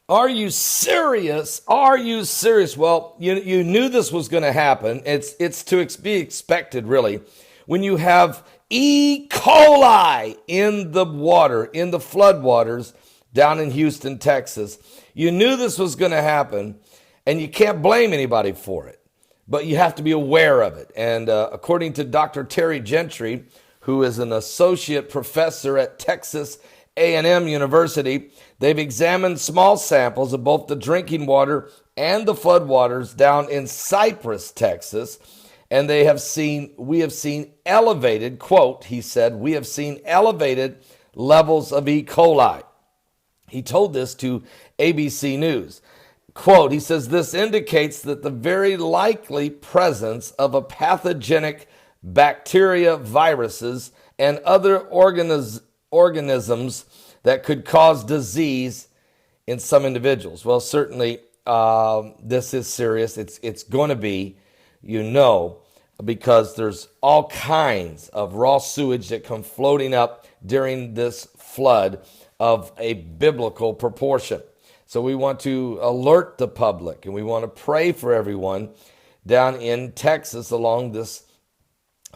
Are you serious? Are you serious? Well, you knew this was going to happen. It's to be expected, really. When you have E. coli in the water, in the floodwaters down in Houston, Texas, you knew this was going to happen, and you can't blame anybody for it. But you have to be aware of it. And according to Dr. Terry Gentry, who is an associate professor at Texas A&M University, they've examined small samples of both the drinking water and the floodwaters down in Cypress, Texas, and we have seen elevated, quote, he said, we have seen elevated levels of E. coli. He told this to ABC News. Quote, he says, this indicates that the very likely presence of a pathogenic bacteria, viruses, and other organisms that could cause disease in some individuals. Well, certainly this is serious. It's going to be, because there's all kinds of raw sewage that come floating up during this flood of a biblical proportion. So we want to alert the public, and we want to pray for everyone down in Texas along this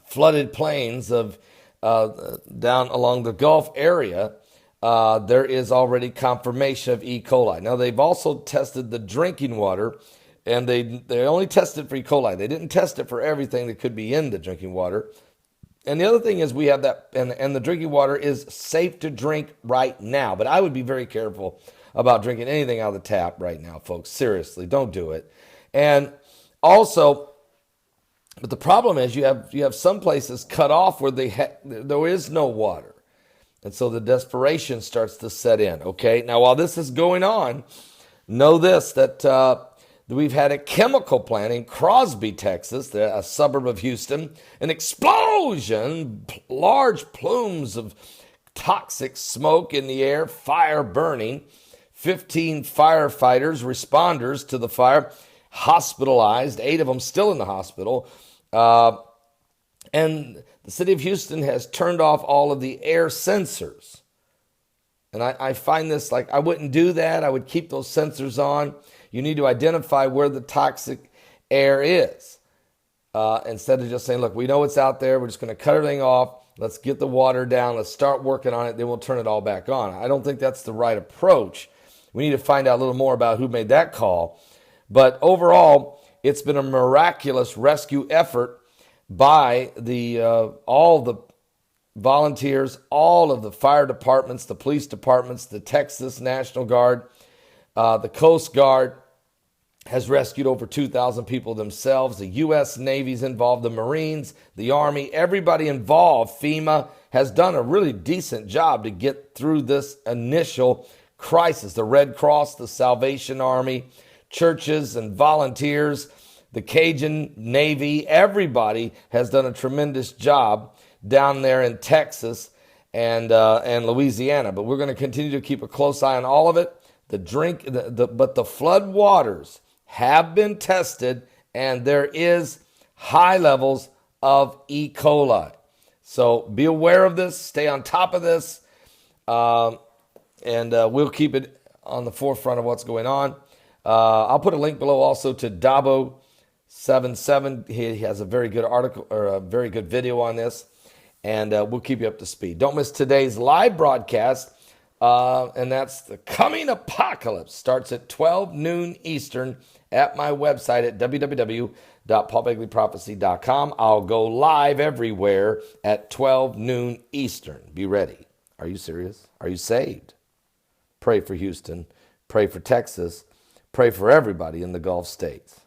flooded plains of down along the Gulf area. There is already confirmation of E. coli. Now, they've also tested the drinking water, and they only tested for E. coli. They didn't test it for everything that could be in the drinking water. And the other thing is we have that, and the drinking water is safe to drink right now. But I would be very careful about drinking anything out of the tap right now, folks. Seriously, don't do it. And also, but the problem is you have some places cut off where there is no water. And so the desperation starts to set in, okay? Now, while this is going on, know this, that we've had a chemical plant in Crosby, Texas, a suburb of Houston, an explosion, large plumes of toxic smoke in the air, fire burning, 15 firefighters, responders to the fire, hospitalized, 8 of them still in the hospital. And the city of Houston has turned off all of the air sensors. And I find this like, I wouldn't do that. I would keep those sensors on. You need to identify where the toxic air is. Instead of just saying, look, we know it's out there. We're just going to cut everything off. Let's get the water down. Let's start working on it. Then we'll turn it all back on. I don't think that's the right approach. We need to find out a little more about who made that call. But overall, it's been a miraculous rescue effort by all the volunteers, all of the fire departments, the police departments, the Texas National Guard, the Coast Guard has rescued over 2,000 people themselves. The U.S. Navy's involved, the Marines, the Army, everybody involved. FEMA has done a really decent job to get through this initial crisis. The Red Cross, the Salvation Army, churches and volunteers, the Cajun Navy, everybody has done a tremendous job down there in Texas and Louisiana. But we're going to continue to keep a close eye on all of it. But the flood waters have been tested, and there is high levels of E. coli. So be aware of this. Stay on top of this. And we'll keep it on the forefront of what's going on. I'll put a link below also to Dabo77. He has a very good article or a very good video on this, and we'll keep you up to speed. Don't miss today's live broadcast, and that's the Coming Apocalypse. Starts at 12 noon Eastern at my website at www.paulbegleyprophecy.com. I'll go live everywhere at 12 noon Eastern. Be ready. Are you serious? Are you saved? Pray for Houston. Pray for Texas. Pray for everybody in the Gulf states.